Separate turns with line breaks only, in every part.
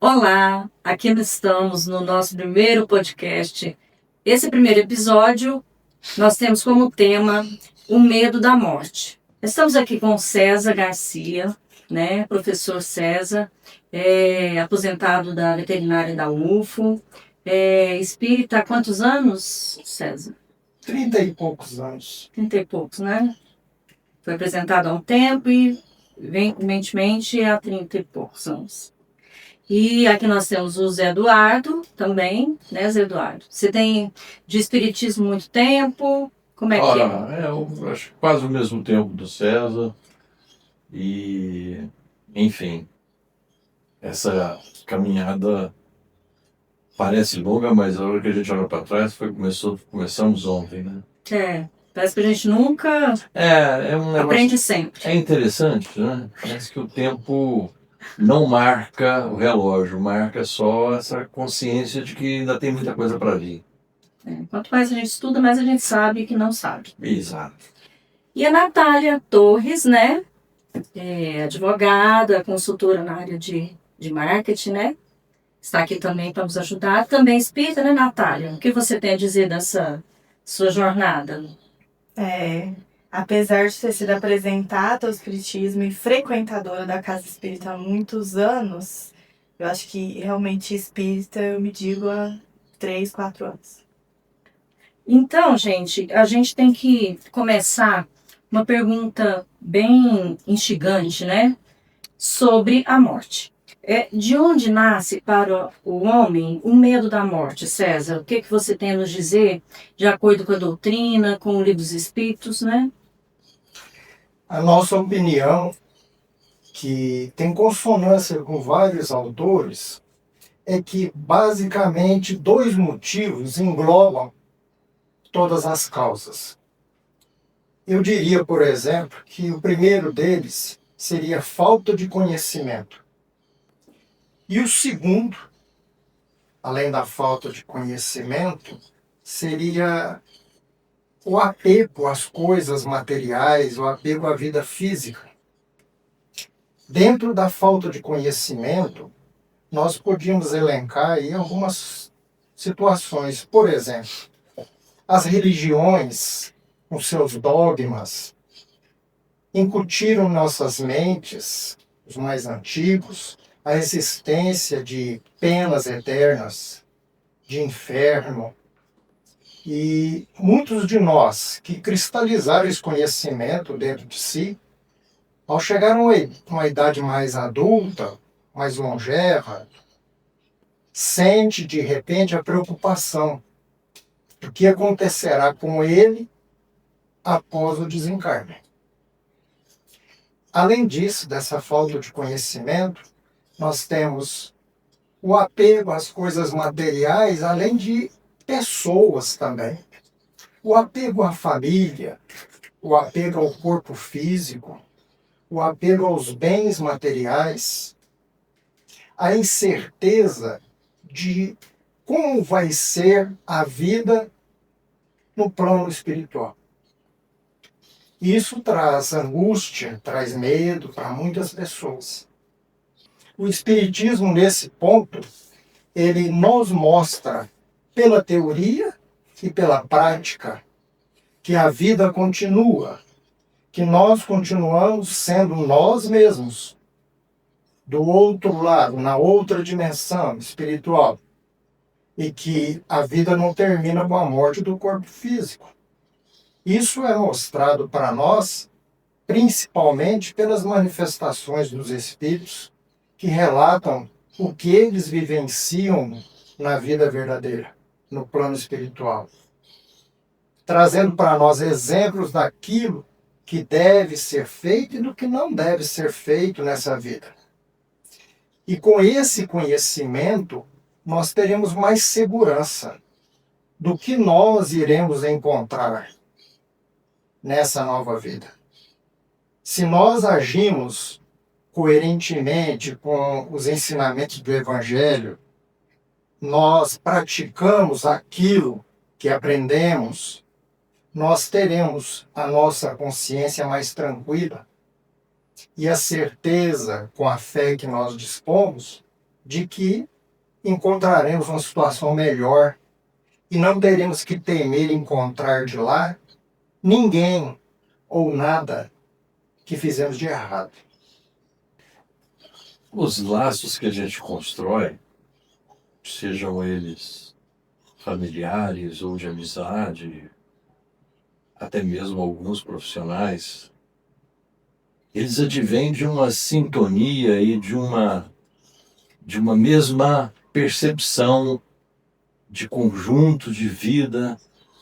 Olá, aqui nós estamos no nosso primeiro podcast. Esse primeiro episódio nós temos como tema o medo da morte. Estamos aqui com o César Garcia, né, professor César, aposentado da veterinária da UFO, espírita há quantos anos, César?
30 e poucos anos.
30 e poucos, né? Foi apresentado há um tempo e, evidentemente, há 30 e poucos anos. E aqui nós temos o Zé Eduardo também, né, Zé Eduardo? Você tem de espiritismo muito tempo? Como é que é?
Ora, eu acho que quase o mesmo tempo do César. E, enfim, essa caminhada parece longa, mas a hora que a gente olha para trás começamos ontem, né?
Parece que a gente nunca
É um negócio.
aprende sempre.
É interessante, né? Parece que o tempo não marca o relógio, marca só essa consciência de que ainda tem muita coisa para vir.
Quanto mais a gente estuda, mais a gente sabe que não sabe.
Exato.
E a Natália Torres, né? Advogada, consultora na área de marketing, né? Está aqui também para nos ajudar. Também espírita, né, Natália? O que você tem a dizer dessa sua jornada?
Apesar de ter sido apresentada ao espiritismo e frequentadora da casa espírita há muitos anos, eu acho que realmente espírita eu me digo há 3, 4 anos.
Então, gente, a gente tem que começar uma pergunta bem instigante, né? Sobre a morte. De onde nasce para o homem o medo da morte, César? O que você tem a nos dizer, de acordo com a doutrina, com o livro dos Espíritos, né?
A nossa opinião, que tem consonância com vários autores, é que basicamente dois motivos englobam todas as causas. Eu diria, por exemplo, que o primeiro deles seria falta de conhecimento. E o segundo, além da falta de conhecimento, seria o apego às coisas materiais, o apego à vida física. Dentro da falta de conhecimento, nós podíamos elencar aí algumas situações. Por exemplo, as religiões, com seus dogmas, incutiram em nossas mentes, os mais antigos, a existência de penas eternas, de inferno. E muitos de nós que cristalizaram esse conhecimento dentro de si, ao chegar a uma idade mais adulta, mais longeva, sente de repente a preocupação do que acontecerá com ele após o desencarne. Além disso, dessa falta de conhecimento, nós temos o apego às coisas materiais, além de pessoas também. O apego à família, o apego ao corpo físico, o apego aos bens materiais, a incerteza de como vai ser a vida no plano espiritual. Isso traz angústia, traz medo para muitas pessoas. O Espiritismo, nesse ponto, ele nos mostra, pela teoria e pela prática, que a vida continua, que nós continuamos sendo nós mesmos, do outro lado, na outra dimensão espiritual, e que a vida não termina com a morte do corpo físico. Isso é mostrado para nós, principalmente pelas manifestações dos espíritos, que relatam o que eles vivenciam na vida verdadeira, no plano espiritual, trazendo para nós exemplos daquilo que deve ser feito e do que não deve ser feito nessa vida. E com esse conhecimento, nós teremos mais segurança do que nós iremos encontrar nessa nova vida. Se nós agimos coerentemente com os ensinamentos do Evangelho, nós praticamos aquilo que aprendemos, nós teremos a nossa consciência mais tranquila e a certeza, com a fé que nós dispomos, de que encontraremos uma situação melhor e não teremos que temer encontrar de lá ninguém ou nada que fizemos de errado.
Os laços que a gente constrói, sejam eles familiares ou de amizade, até mesmo alguns profissionais, eles advêm de uma sintonia e de uma mesma percepção de conjunto de vida,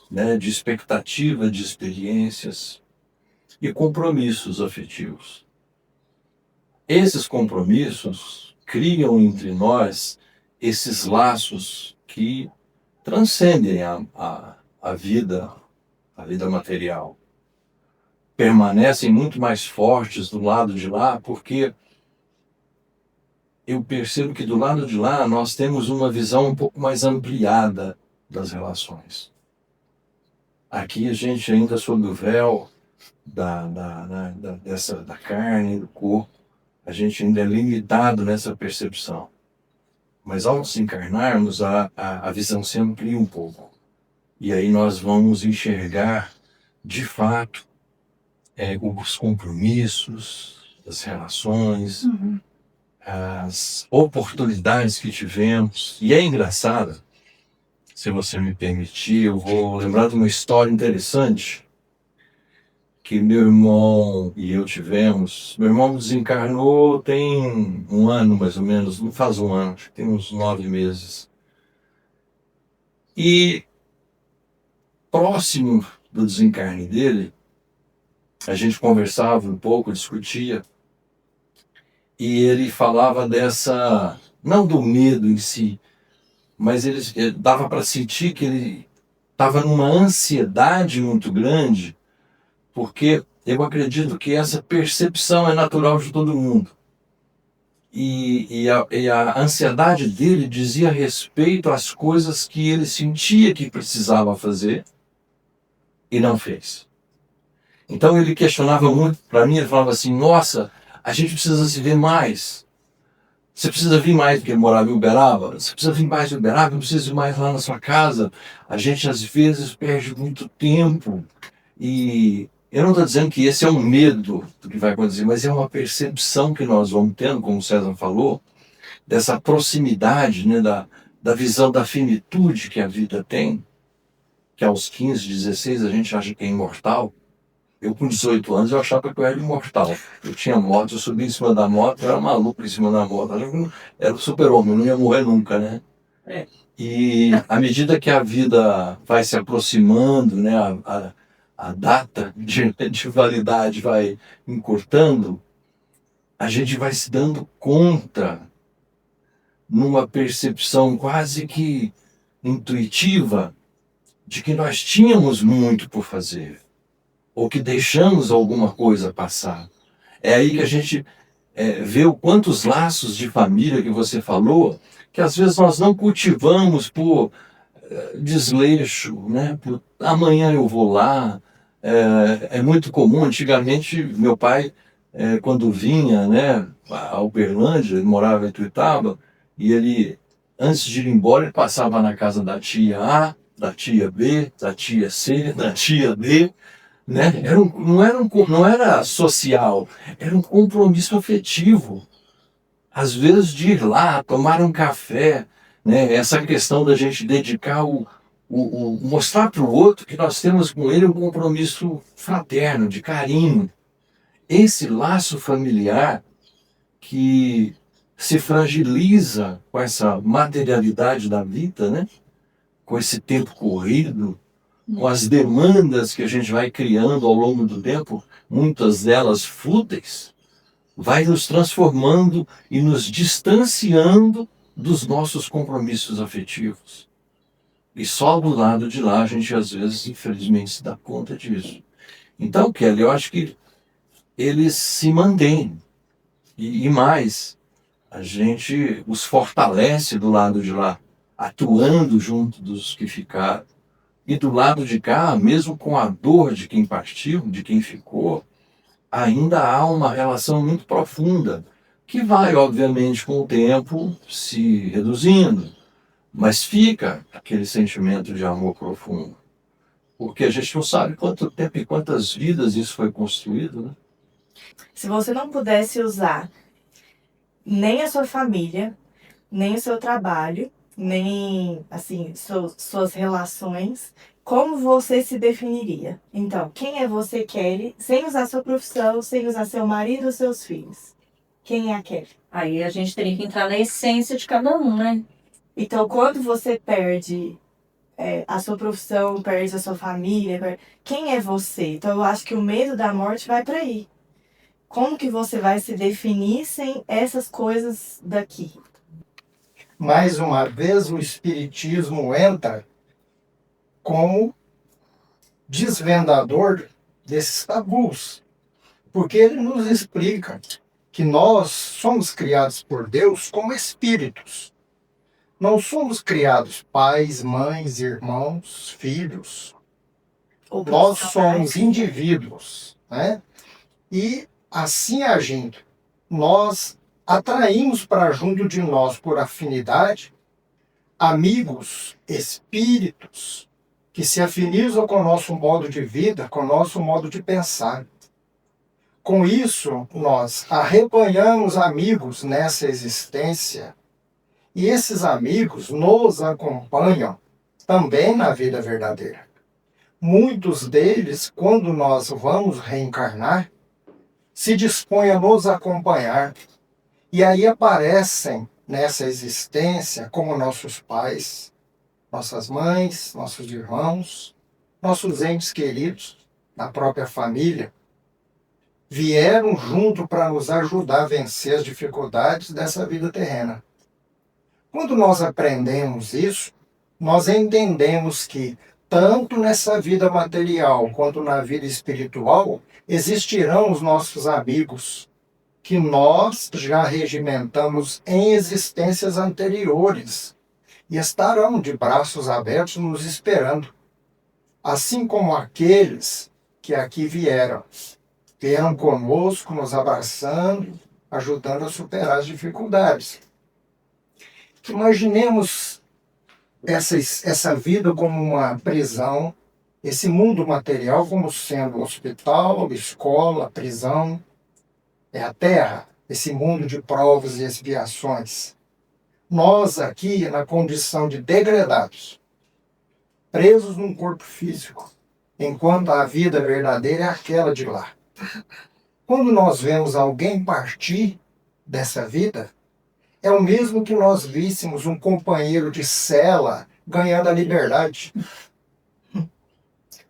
né, de expectativa de experiências e compromissos afetivos. Esses compromissos criam entre nós esses laços que transcendem a vida material. Permanecem muito mais fortes do lado de lá, porque eu percebo que do lado de lá nós temos uma visão um pouco mais ampliada das relações. Aqui a gente ainda sob o véu da carne, do corpo, a gente ainda é limitado nessa percepção. Mas ao nos encarnarmos, a visão se amplia um pouco. E aí nós vamos enxergar, de fato, os compromissos, as relações, as oportunidades que tivemos. E é engraçado, se você me permitir, eu vou lembrar de uma história interessante que meu irmão e eu tivemos. Meu irmão desencarnou tem um ano, mais ou menos, não faz um ano, acho que tem uns 9 meses. E próximo do desencarne dele, a gente conversava um pouco, discutia, e ele falava não do medo em si, mas ele dava para sentir que ele estava numa ansiedade muito grande, porque eu acredito que essa percepção é natural de todo mundo. E a ansiedade dele dizia respeito às coisas que ele sentia que precisava fazer e não fez. Então ele questionava muito para mim, ele falava assim, nossa, a gente precisa se ver mais. Você precisa vir mais, porque ele morava em Uberaba. Você precisa vir mais em Uberaba, eu preciso ir mais lá na sua casa. A gente às vezes perde muito tempo. E eu não estou dizendo que esse é um medo do que vai acontecer, mas é uma percepção que nós vamos tendo, como o César falou, dessa proximidade, né, da visão da finitude que a vida tem, que aos 15, 16 a gente acha que é imortal. Eu com 18 anos eu achava que eu era imortal. Eu tinha moto, eu subia em cima da moto, eu era maluco em cima da moto. Eu era o super-homem, eu não ia morrer nunca, né? E à medida que a vida vai se aproximando, né, a data de validade vai encurtando, a gente vai se dando conta, numa percepção quase que intuitiva, de que nós tínhamos muito por fazer, ou que deixamos alguma coisa passar. É aí que a gente vê o quantos laços de família que você falou, que às vezes nós não cultivamos por desleixo, né? Por amanhã eu vou lá. É muito comum, antigamente meu pai, quando vinha, né, a Uberlândia, ele morava em Tuiutaba, e ele, antes de ir embora, ele passava na casa da tia A, da tia B, da tia C, da tia D, né? Não era social, era um compromisso afetivo. Às vezes de ir lá, tomar um café, né? Essa questão da gente dedicar mostrar para o outro que nós temos com ele um compromisso fraterno, de carinho. Esse laço familiar que se fragiliza com essa materialidade da vida, né? Com esse tempo corrido, com as demandas que a gente vai criando ao longo do tempo, muitas delas fúteis, vai nos transformando e nos distanciando dos nossos compromissos afetivos. E só do lado de lá a gente às vezes, infelizmente, se dá conta disso. Então, Kelly, eu acho que eles se mantêm. E mais, a gente os fortalece do lado de lá, atuando junto dos que ficaram. E do lado de cá, mesmo com a dor de quem partiu, de quem ficou, ainda há uma relação muito profunda, que vai, obviamente, com o tempo se reduzindo, mas fica aquele sentimento de amor profundo, porque a gente não sabe quanto tempo e quantas vidas isso foi construído, né?
Se você não pudesse usar nem a sua família, nem o seu trabalho, nem, assim, suas relações, como você se definiria? Então, quem é você, Kelly, sem usar sua profissão, sem usar seu marido ou seus filhos? Quem é a Kelly?
Aí a gente teria que entrar na essência de cada um, né?
Então, quando você perde a sua profissão, perde a sua família, quem é você? Então, eu acho que o medo da morte vai para aí. Como que você vai se definir sem essas coisas daqui?
Mais uma vez, o Espiritismo entra como desvendador desses tabus, porque ele nos explica que nós somos criados por Deus como espíritos. Não somos criados pais, mães, irmãos, filhos. Nós somos indivíduos, né? E assim agindo, nós atraímos para junto de nós, por afinidade, amigos, espíritos, que se afinizam com o nosso modo de vida, com o nosso modo de pensar. Com isso, nós arrebanhamos amigos nessa existência, e esses amigos nos acompanham também na vida verdadeira. Muitos deles, quando nós vamos reencarnar, se dispõem a nos acompanhar, e aí aparecem nessa existência como nossos pais, nossas mães, nossos irmãos, nossos entes queridos, da própria família, vieram junto para nos ajudar a vencer as dificuldades dessa vida terrena. Quando nós aprendemos isso, nós entendemos que, tanto nessa vida material quanto na vida espiritual, existirão os nossos amigos, que nós já regimentamos em existências anteriores, e estarão de braços abertos nos esperando, assim como aqueles que aqui vieram conosco, nos abraçando, ajudando a superar as dificuldades. Imaginemos essa vida como uma prisão, esse mundo material como sendo hospital, escola, prisão, é a terra, esse mundo de provas e expiações. Nós aqui, na condição de degradados, presos num corpo físico, enquanto a vida verdadeira é aquela de lá. Quando nós vemos alguém partir dessa vida, é o mesmo que nós víssemos um companheiro de cela ganhando a liberdade.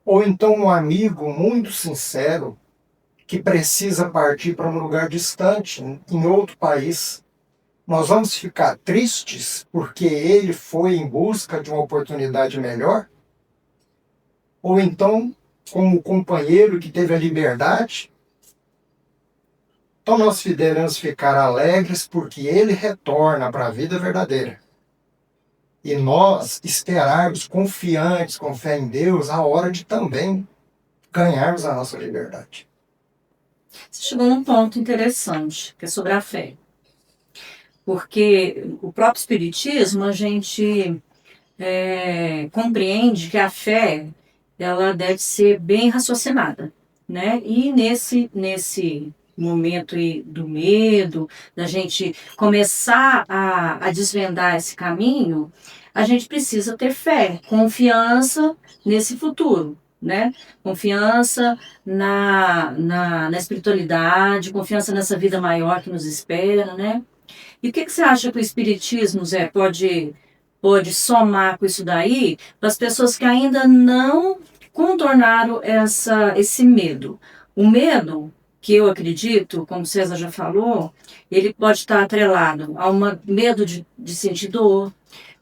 Ou então um amigo muito sincero que precisa partir para um lugar distante, em outro país. Nós vamos ficar tristes porque ele foi em busca de uma oportunidade melhor? Ou então, como companheiro que teve a liberdade? Então nós devemos ficar alegres porque ele retorna para a vida verdadeira. E nós esperarmos confiantes, com fé em Deus, a hora de também ganharmos a nossa liberdade.
Você chegou num ponto interessante, que é sobre a fé. Porque o próprio Espiritismo, a gente compreende que a fé ela deve ser bem raciocinada, né? E nesse momento aí do medo, da gente começar a desvendar esse caminho, a gente precisa ter fé, confiança nesse futuro, né? Confiança na espiritualidade, confiança nessa vida maior que nos espera, né? E o que você acha que o Espiritismo, Zé, pode somar com isso daí para as pessoas que ainda não contornaram esse medo? O medo, que eu acredito, como César já falou, ele pode estar atrelado a medo de sentir dor,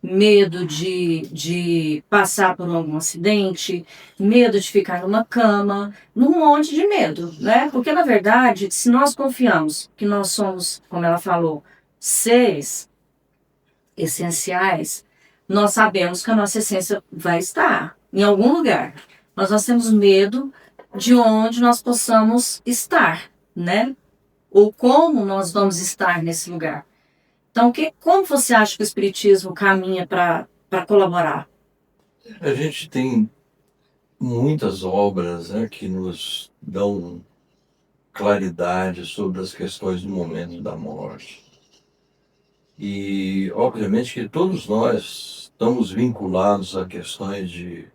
medo de passar por algum acidente, medo de ficar numa cama, num monte de medo, né? Porque, na verdade, se nós confiamos que nós somos, como ela falou, seres essenciais, nós sabemos que a nossa essência vai estar em algum lugar. Mas nós temos medo de onde nós possamos estar, né? ou como nós vamos estar nesse lugar. Então, como você acha que o Espiritismo caminha para colaborar?
A gente tem muitas obras, né, que nos dão claridade sobre as questões do momento da morte. E, obviamente, que todos nós estamos vinculados a questões de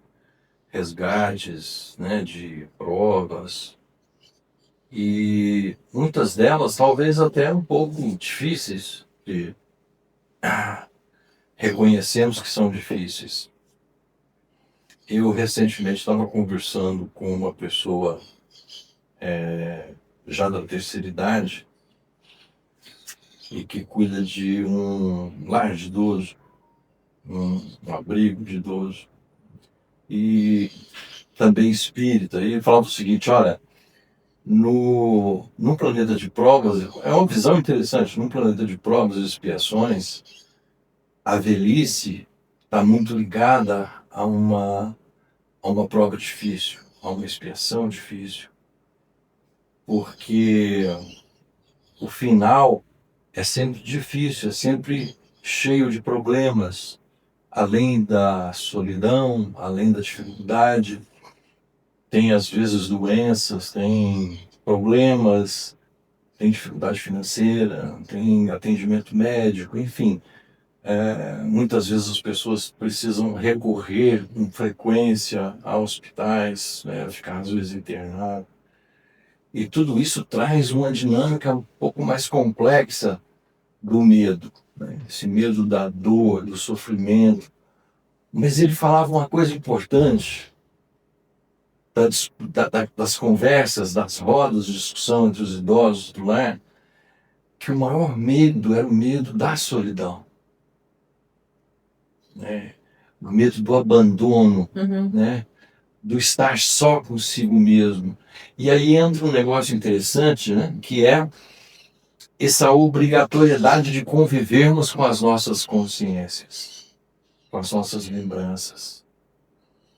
resgates, né, de provas, e muitas delas talvez até um pouco difíceis de reconhecemos que são difíceis. Eu recentemente estava conversando com uma pessoa já da terceira idade e que cuida de um lar de idoso, um abrigo de idoso, e também espírita. E ele falava o seguinte: olha, num planeta de provas, é uma visão interessante, num planeta de provas e expiações, a velhice está muito ligada a uma prova difícil, a uma expiação difícil, porque o final é sempre difícil, é sempre cheio de problemas, além da solidão, além da dificuldade, tem às vezes doenças, tem problemas, tem dificuldade financeira, tem atendimento médico, enfim. Muitas vezes as pessoas precisam recorrer com frequência a hospitais, né, ficar às vezes internado. E tudo isso traz uma dinâmica um pouco mais complexa do medo, né? Esse medo da dor, do sofrimento. Mas ele falava uma coisa importante das conversas, das rodas de discussão entre os idosos do lar, que o maior medo era o medo da solidão, né? O medo do abandono, né? Do estar só consigo mesmo. E aí entra um negócio interessante, né? Que é essa obrigatoriedade de convivermos com as nossas consciências, com as nossas lembranças.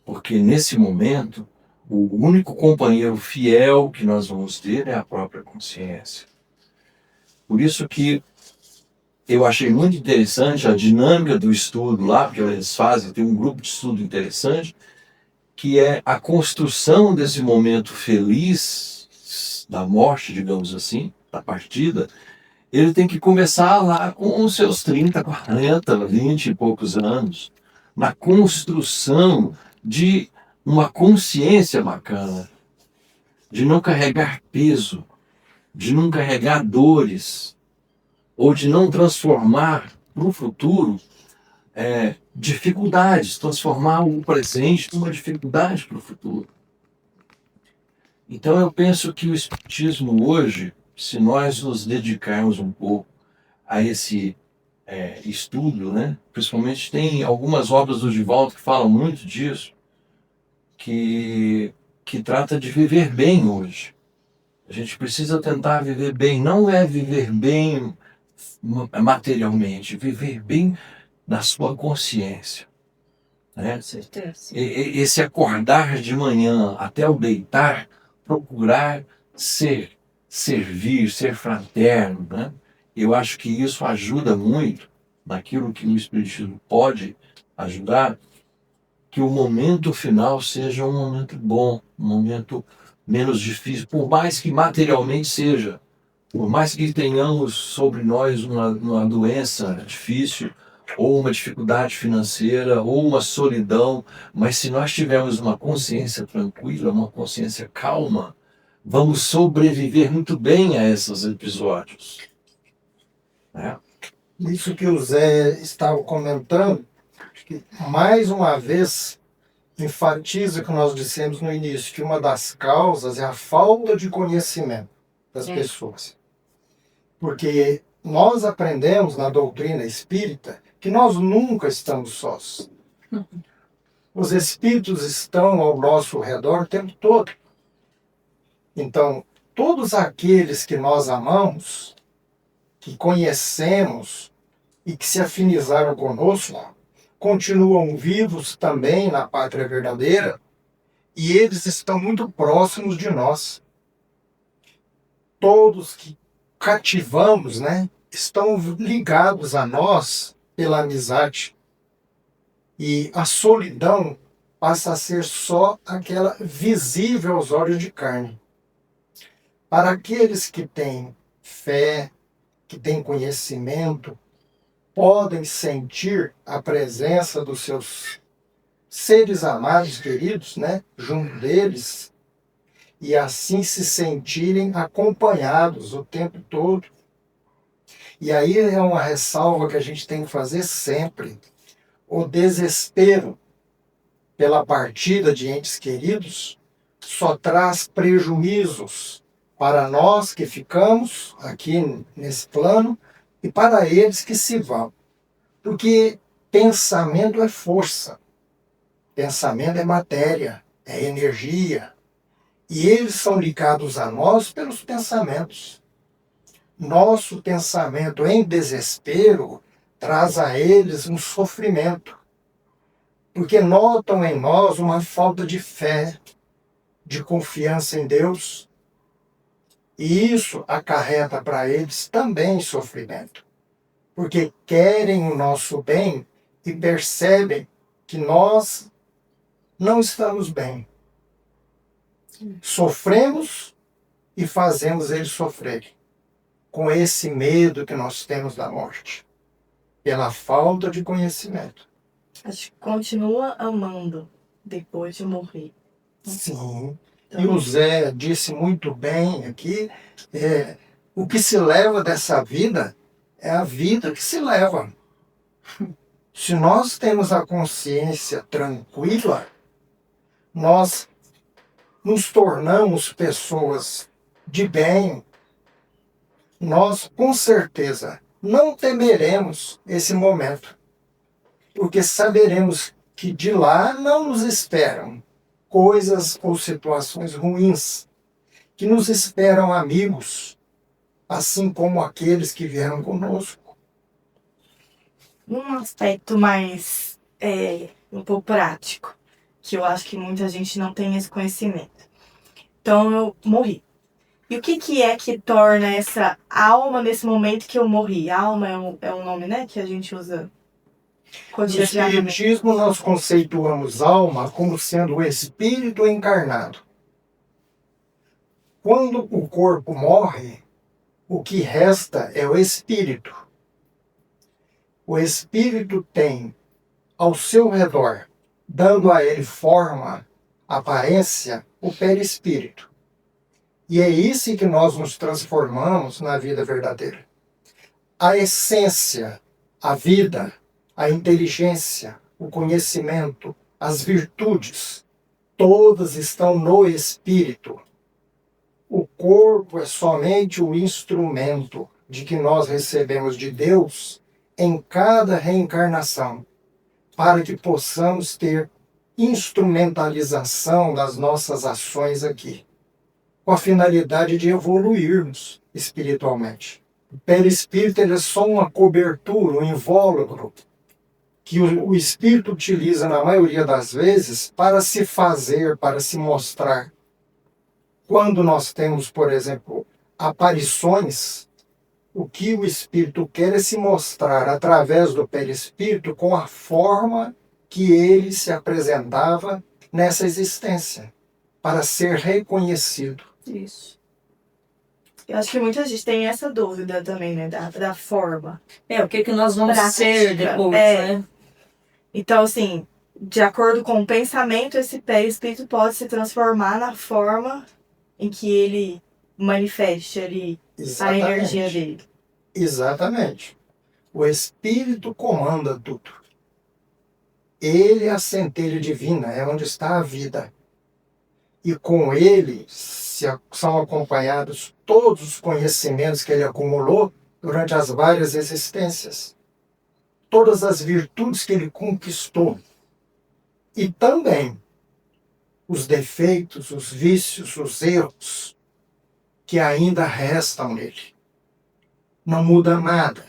Porque nesse momento, o único companheiro fiel que nós vamos ter é a própria consciência. Por isso que eu achei muito interessante a dinâmica do estudo lá, porque eles tem um grupo de estudo interessante, que é a construção desse momento feliz da morte, digamos assim, da partida. Ele tem que começar lá com os seus 30, 40, 20 e poucos anos, na construção de uma consciência bacana, de não carregar peso, de não carregar dores, ou de não transformar para o futuro dificuldades, transformar o presente numa dificuldade para o futuro. Então eu penso que o Espiritismo hoje, se nós nos dedicarmos um pouco a esse estudo, né? Principalmente tem algumas obras do Divaldo que falam muito disso, que trata de viver bem hoje. A gente precisa tentar viver bem, não é viver bem materialmente, viver bem na sua consciência, né?
Com certeza.
Esse acordar de manhã até o deitar, procurar servir, ser fraterno, né? Eu acho que isso ajuda muito naquilo que o Espiritismo pode ajudar, que o momento final seja um momento bom, um momento menos difícil, por mais que materialmente seja, por mais que tenhamos sobre nós uma doença difícil, ou uma dificuldade financeira, ou uma solidão, mas se nós tivermos uma consciência tranquila, uma consciência calma, vamos sobreviver muito bem a esses episódios.
Isso que o Zé estava comentando, que mais uma vez enfatiza o que nós dissemos no início, que uma das causas é a falta de conhecimento das pessoas. Porque nós aprendemos na doutrina espírita que nós nunca estamos sós. Os espíritos estão ao nosso redor o tempo todo. Então, todos aqueles que nós amamos, que conhecemos e que se afinizaram conosco, continuam vivos também na pátria verdadeira, e eles estão muito próximos de nós. Todos que cativamos, né, estão ligados a nós pela amizade. E a solidão passa a ser só aquela visível aos olhos de carne. Para aqueles que têm fé, que têm conhecimento, podem sentir a presença dos seus seres amados, queridos, né, junto deles, e assim se sentirem acompanhados o tempo todo. E aí é uma ressalva que a gente tem que fazer sempre. O desespero pela partida de entes queridos só traz prejuízos para nós que ficamos aqui nesse plano e para eles que se vão. Porque pensamento é força, pensamento é matéria, é energia. E eles são ligados a nós pelos pensamentos. Nosso pensamento em desespero traz a eles um sofrimento, porque notam em nós uma falta de fé, de confiança em Deus, e isso acarreta para eles também sofrimento, porque querem o nosso bem e percebem que nós não estamos bem. Sofremos e fazemos eles sofrerem, com esse medo que nós temos da morte, pela falta de conhecimento.
Acho que continua amando depois de morrer.
Sim.
Então,
E o Zé disse muito bem aqui, o que se leva dessa vida é a vida que se leva. Se nós temos a consciência tranquila, nós nos tornamos pessoas de bem, nós com certeza não temeremos esse momento, porque saberemos que de lá não nos esperam coisas ou situações ruins, que nos esperam amigos, assim como aqueles que vieram conosco.
um aspecto mais um pouco prático, que eu acho que muita gente não tem esse conhecimento. Então eu morri. E o que é que torna essa alma nesse momento que eu morri? Alma é um nome, né, que a gente usa
No
cotidianamente.
Espiritismo, nós conceituamos alma como sendo o espírito encarnado. Quando o corpo morre, o que resta é o espírito. O espírito tem ao seu redor, dando a ele forma, aparência, o perispírito. E é isso que nós nos transformamos na vida verdadeira. A essência, a vida, a inteligência, o conhecimento, as virtudes, todas estão no espírito. O corpo é somente o instrumento de que nós recebemos de Deus em cada reencarnação, para que possamos ter instrumentalização das nossas ações aqui, com a finalidade de evoluirmos espiritualmente. O perispírito ele é só uma cobertura, um invólucro, que o espírito utiliza na maioria das vezes para se fazer, para se mostrar. Quando nós temos, por exemplo, aparições, o que o espírito quer é se mostrar através do perispírito com a forma que ele se apresentava nessa existência, para ser reconhecido.
Isso.
Eu acho que muita gente tem essa dúvida também, né, da forma.
O que nós vamos
Prática,
ser depois, né?
Então, assim, de acordo com o pensamento, esse perispírito pode se transformar na forma em que ele manifeste ali a energia dele.
Exatamente. O espírito comanda tudo. Ele é a centelha divina, é onde está a vida. E com ele são acompanhados todos os conhecimentos que ele acumulou durante as várias existências. Todas as virtudes que ele conquistou. E também os defeitos, os vícios, os erros que ainda restam nele. Não muda nada.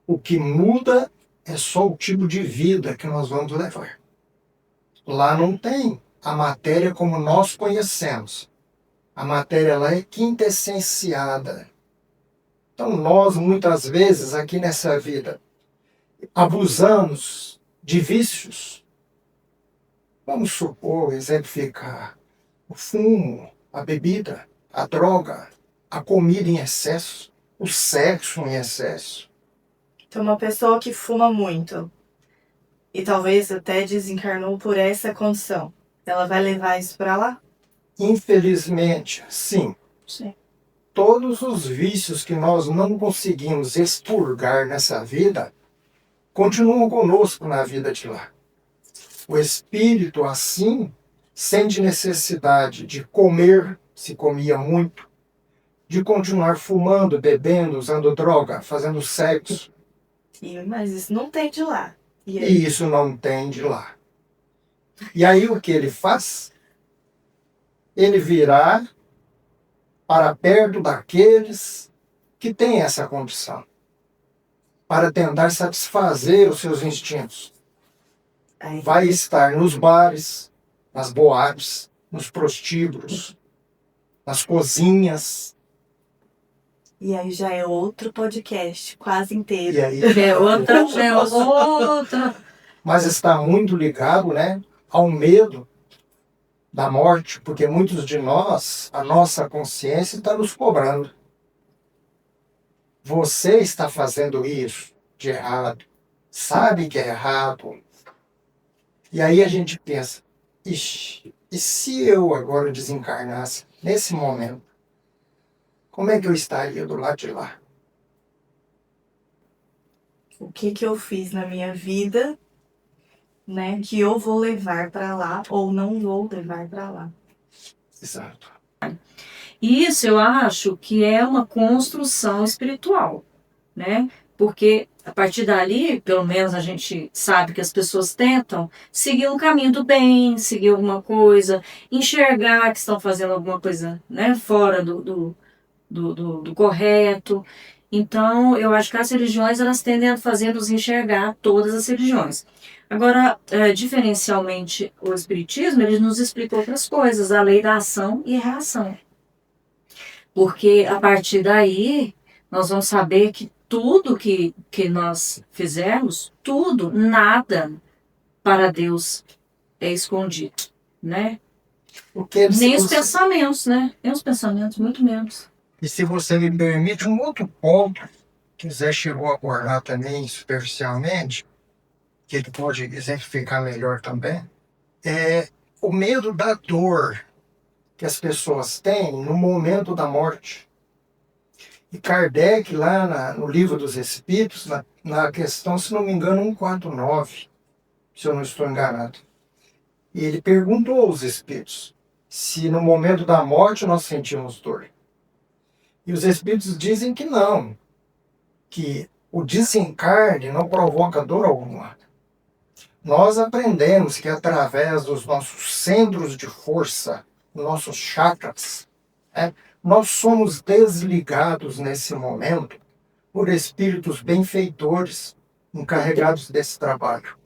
O que muda é só o tipo de vida que nós vamos levar. Lá não tem a matéria como nós conhecemos. A matéria lá é quintessenciada. Então nós, muitas vezes, aqui nessa vida, abusamos de vícios. Vamos supor, exemplificar, o fumo, a bebida, a droga, a comida em excesso, o sexo em excesso.
Então, uma pessoa que fuma muito e talvez até desencarnou por essa condição, ela vai levar isso para lá?
Infelizmente, sim.
Sim.
Todos os vícios que nós não conseguimos expurgar nessa vida continuam conosco na vida de lá. O espírito, assim, sente necessidade de comer, se comia muito, de continuar fumando, bebendo, usando droga, fazendo sexo.
Mas isso não tem de lá. E aí?
E isso não tem de lá. E aí o que ele faz? Ele virá para perto daqueles que têm essa condição, para tentar satisfazer os seus instintos. Vai estar nos bares, nas boates, nos prostíbulos, nas cozinhas.
E aí já é outro podcast, quase inteiro.
E aí,
É outra.
mas está muito ligado, né, ao medo da morte, porque muitos de nós, a nossa consciência está nos cobrando. Você está fazendo isso de errado, sabe que é errado. E aí a gente pensa, ixi, e se eu agora desencarnasse nesse momento, como é que eu estaria do lado de lá?
O que eu fiz na minha vida, né, que eu vou levar para lá ou não vou levar para lá.
Exato.
E isso eu acho que é uma construção espiritual, né? Porque a partir dali, pelo menos a gente sabe que as pessoas tentam seguir um caminho do bem, seguir alguma coisa, enxergar que estão fazendo alguma coisa, né, fora do correto. Então, eu acho que as religiões elas tendem a fazer-nos enxergar todas as religiões. Agora, diferencialmente, o Espiritismo, ele nos explica outras coisas, a lei da ação e reação. Porque a partir daí, nós vamos saber que tudo que nós fizermos, tudo, nada para Deus é escondido, né?
Porque
Nem os pensamentos, né? Nem os pensamentos, muito menos.
E se você me permite, um outro ponto que o Zé chegou a abordar também superficialmente, que ele pode exemplificar melhor também, é o medo da dor que as pessoas têm no momento da morte. E Kardec, lá no Livro dos Espíritos, na questão, se não me engano, 149, se eu não estou enganado, e ele perguntou aos espíritos se no momento da morte nós sentimos dor. E os espíritos dizem que não, que o desencarne não provoca dor alguma. Nós aprendemos que através dos nossos centros de força, nossos chakras, nós somos desligados nesse momento por espíritos benfeitores encarregados desse trabalho.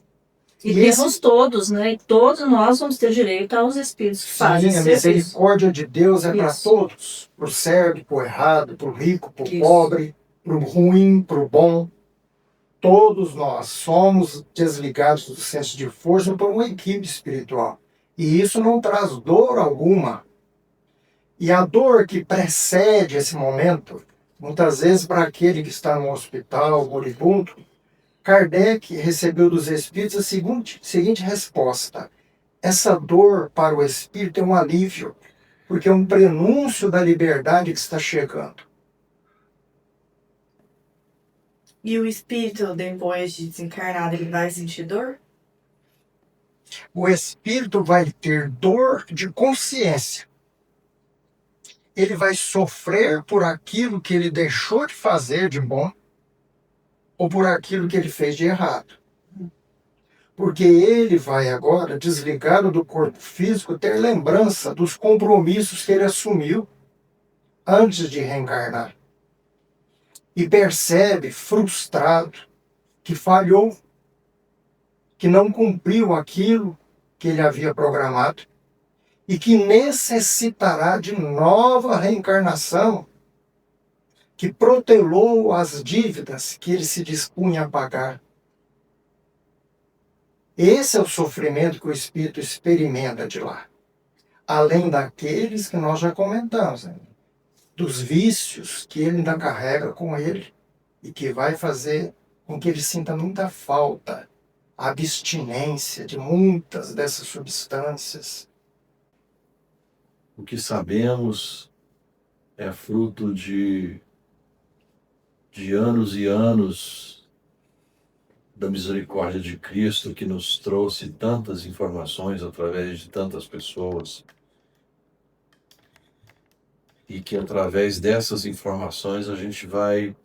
E temos todos, né? E todos nós vamos ter direito aos espíritos que fazem
sim, a
serviço.
misericórdia de Deus é para
Isso.
todos. Para o certo, para o errado, para o rico, para o
Isso.
pobre, para o ruim, para o bom. Todos nós somos desligados do senso de força por uma equipe espiritual. E isso não traz dor alguma. E a dor que precede esse momento, muitas vezes para aquele que está no hospital, moribundo, Kardec recebeu dos espíritos a seguinte resposta: essa dor para o espírito é um alívio, porque é um prenúncio da liberdade que está chegando.
E o espírito, depois de desencarnado, ele vai sentir dor?
O espírito vai ter dor de consciência. Ele vai sofrer por aquilo que ele deixou de fazer de bom ou por aquilo que ele fez de errado. Porque ele vai agora, desligado do corpo físico, ter lembrança dos compromissos que ele assumiu antes de reencarnar. E percebe, frustrado, que falhou, que não cumpriu aquilo que ele havia programado e que necessitará de nova reencarnação que protelou as dívidas que ele se dispunha a pagar. Esse é o sofrimento que o espírito experimenta de lá. Além daqueles que nós já comentamos, né? Dos vícios que ele ainda carrega com ele e que vai fazer com que ele sinta muita falta, a abstinência de muitas dessas substâncias.
O que sabemos é fruto de anos e anos da misericórdia de Cristo, que nos trouxe tantas informações através de tantas pessoas, e que através dessas informações a gente vai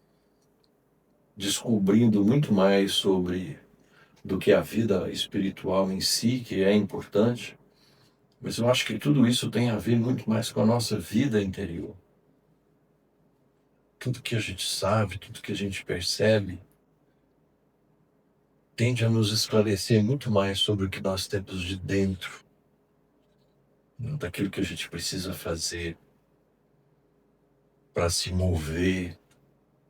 descobrindo muito mais sobre do que a vida espiritual em si, que é importante, mas eu acho que tudo isso tem a ver muito mais com a nossa vida interior. Tudo que a gente sabe, tudo que a gente percebe, tende a nos esclarecer muito mais sobre o que nós temos de dentro, daquilo que a gente precisa fazer para se mover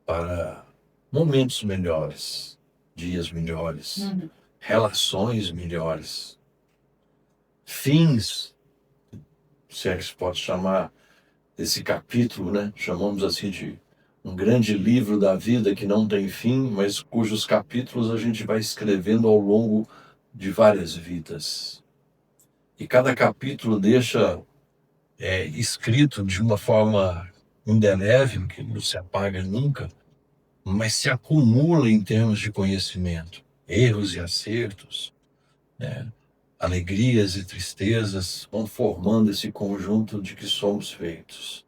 para momentos melhores, dias melhores, relações melhores, fins, se é que se pode chamar esse capítulo, né? Chamamos assim de um grande livro da vida que não tem fim, mas cujos capítulos a gente vai escrevendo ao longo de várias vidas. E cada capítulo deixa escrito de uma forma indelével, que não se apaga nunca, mas se acumula em termos de conhecimento, erros e acertos, né? Alegrias e tristezas vão formando esse conjunto de que somos feitos.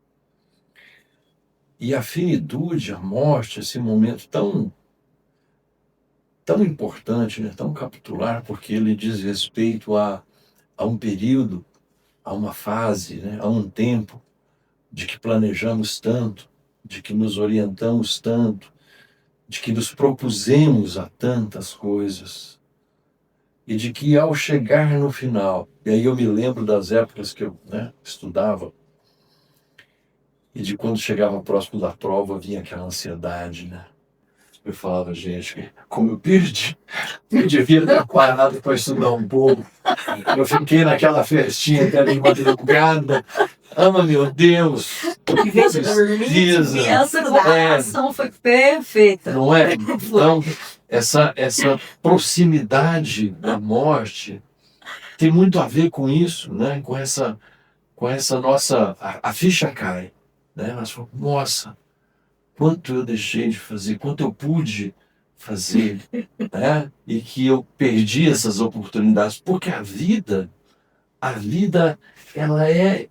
E a finitude, a morte, esse momento tão importante, né? Tão capitular, porque ele diz respeito a um período, a uma fase, né? A um tempo de que planejamos tanto, de que nos orientamos tanto, de que nos propusemos a tantas coisas, e de que ao chegar no final, e aí eu me lembro das épocas que eu estudava, e de quando chegava próximo da prova, vinha aquela ansiedade, né? Eu falava, gente, como eu devia ter parado para estudar um pouco. Eu fiquei naquela festinha até de madrugada. Meu Deus!
Em vez de dormir, essa comparação foi perfeita.
Não é? Então, essa proximidade da morte tem muito a ver com isso, né? Com essa nossa... A ficha cai, né? Nós falamos, nossa, quanto eu deixei de fazer, quanto eu pude fazer, né? E que eu perdi essas oportunidades, porque a vida, ela é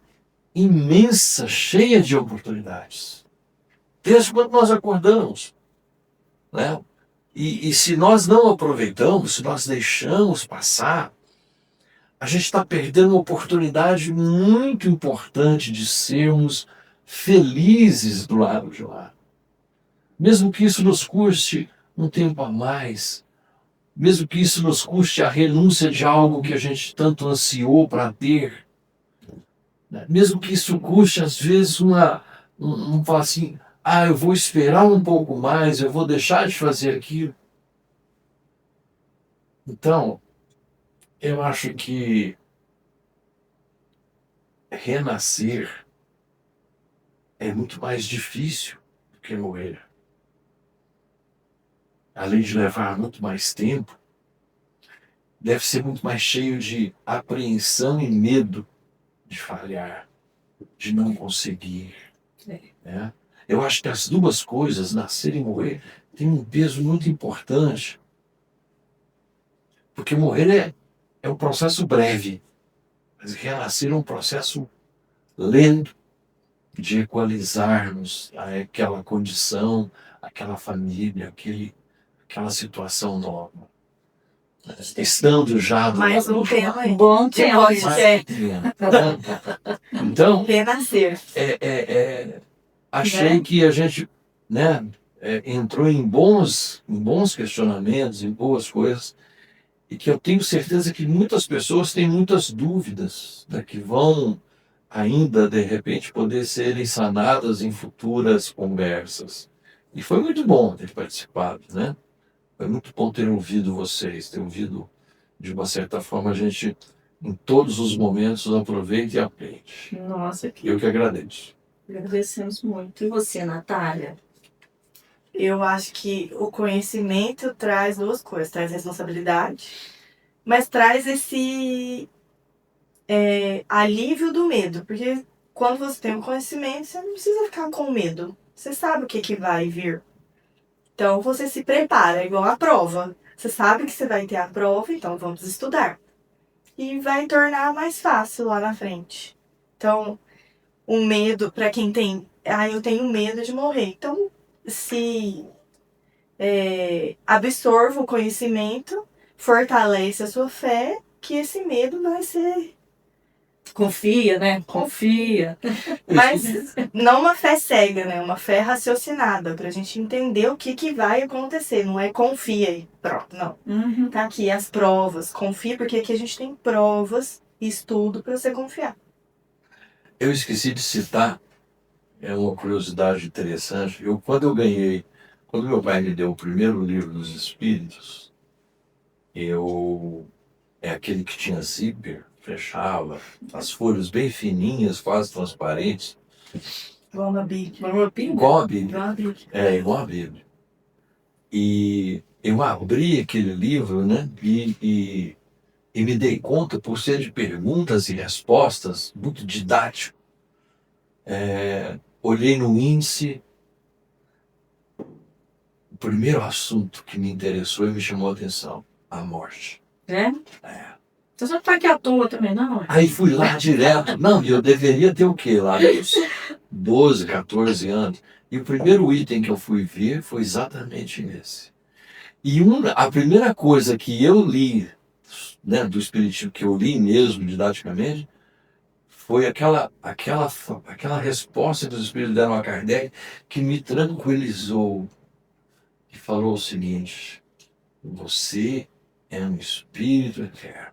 imensa, cheia de oportunidades. Desde quando nós acordamos, né? E se nós não aproveitamos, se nós deixamos passar, a gente está perdendo uma oportunidade muito importante de sermos felizes do lado de lá. Mesmo que isso nos custe um tempo a mais, mesmo que isso nos custe a renúncia de algo que a gente tanto ansiou para ter, mesmo que isso custe, às vezes, falar assim, eu vou esperar um pouco mais, eu vou deixar de fazer aquilo. Então, eu acho que renascer é muito mais difícil do que morrer. Além de levar muito mais tempo, deve ser muito mais cheio de apreensão e medo de falhar, de não conseguir. Né? Eu acho que as duas coisas, nascer e morrer, têm um peso muito importante. Porque morrer é um processo breve, mas renascer é um processo lento de equalizarmos aquela condição, aquela família, aquela situação nova. Estando já...
Mais um tema aí.
Bom tema.
Então,
Renascer.
achei que a gente entrou em bons questionamentos, em boas coisas, e que eu tenho certeza que muitas pessoas têm muitas dúvidas, né, que vão ainda, de repente, poder serem sanadas em futuras conversas. E foi muito bom ter participado, né? Foi muito bom ter ouvido vocês, ter ouvido, de uma certa forma, a gente, em todos os momentos, aproveita e aprende.
Nossa,
Eu que agradeço.
agradecemos muito. E você, Natália?
Eu acho que o conhecimento traz duas coisas, traz responsabilidade, mas traz esse alívio do medo, porque quando você tem um conhecimento, você não precisa ficar com medo. Você sabe o que vai vir. Então você se prepara, igual a prova. Você sabe que você vai ter a prova, então vamos estudar. E vai tornar mais fácil lá na frente. Então, o medo, para quem tem, eu tenho medo de morrer. Então, se absorva o conhecimento, fortalece a sua fé, que esse medo vai ser.
Confia, né? Confia.
Mas não uma fé cega, né? Uma fé raciocinada, pra gente entender o que vai acontecer. Não é confia aí, pronto, não.
Uhum.
Tá aqui as provas. Confia, porque aqui a gente tem provas e estudo pra você confiar.
Eu esqueci de citar, é uma curiosidade interessante. Quando meu pai me deu o primeiro livro dos Espíritos, é aquele que tinha zíper, fechava, as folhas bem fininhas, quase transparentes,
Igual uma Bíblia.
igual a Bíblia.
Igual a Bíblia.
Igual a Bíblia. E eu abri aquele livro, né? E me dei conta, por ser de perguntas e respostas, muito didático. Olhei no índice, o primeiro assunto que me interessou e me chamou a atenção, a morte.
É? Você não tá aqui à toa também, não?
Aí fui lá direto. Não, eu deveria ter o quê? Lá uns 12, 14 anos. E o primeiro item que eu fui ver foi exatamente esse. E a primeira coisa que eu li, né, do Espiritismo, que eu li mesmo didaticamente, foi aquela resposta que os Espíritos deram a Kardec, que me tranquilizou. E falou o seguinte: você é um espírito eterno.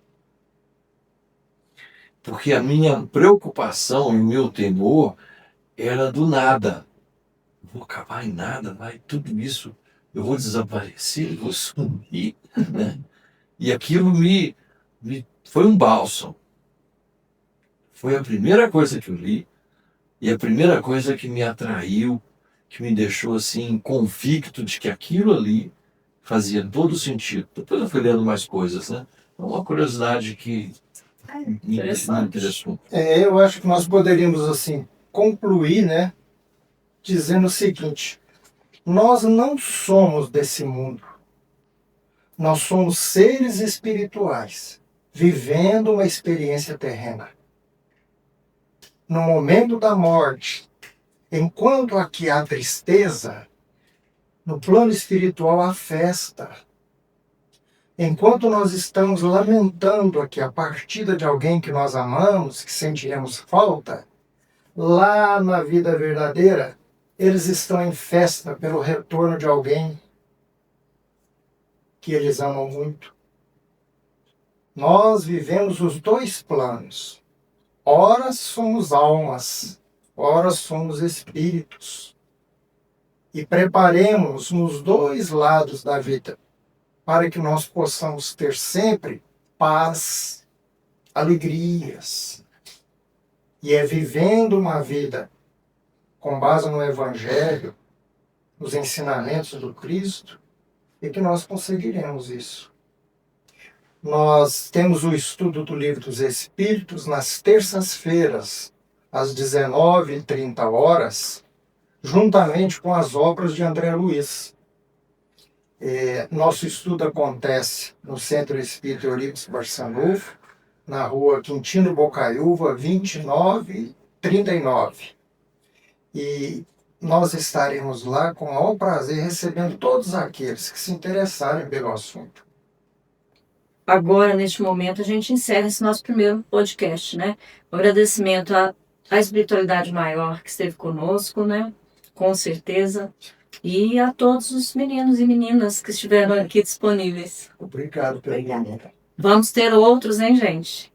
Porque a minha preocupação e o meu temor era do nada. Vou acabar em nada, vai tudo isso, eu vou desaparecer, vou sumir, né? E aquilo foi um bálsamo. Foi a primeira coisa que eu li e a primeira coisa que me atraiu, que me deixou assim convicto de que aquilo ali fazia todo sentido. Depois eu fui lendo mais coisas, né? É uma curiosidade que me interessou.
Eu acho que nós poderíamos assim concluir, né, dizendo o seguinte: nós não somos desse mundo. Nós somos seres espirituais, vivendo uma experiência terrena. No momento da morte, enquanto aqui há tristeza, no plano espiritual há festa. Enquanto nós estamos lamentando aqui a partida de alguém que nós amamos, que sentiremos falta, lá na vida verdadeira, eles estão em festa pelo retorno de alguém que eles amam muito. Nós vivemos os dois planos. Ora somos almas, ora somos espíritos. E preparemos nos dois lados da vida para que nós possamos ter sempre paz, alegrias. E é vivendo uma vida com base no Evangelho, nos ensinamentos do Cristo, e que nós conseguiremos isso. Nós temos o estudo do Livro dos Espíritos nas terças-feiras, às 19h30, juntamente com as obras de André Luiz. Nosso estudo acontece no Centro Espírita Eurípides Barçanufo, na rua Quintino Bocaiúva, 2939. E nós estaremos lá com o maior prazer recebendo todos aqueles que se interessarem pelo assunto.
Agora, neste momento, a gente encerra esse nosso primeiro podcast, né? Um agradecimento à espiritualidade maior que esteve conosco, né? Com certeza. E a todos os meninos e meninas que estiveram aqui disponíveis.
Obrigado pelo convite.
Vamos ter outros, hein, gente?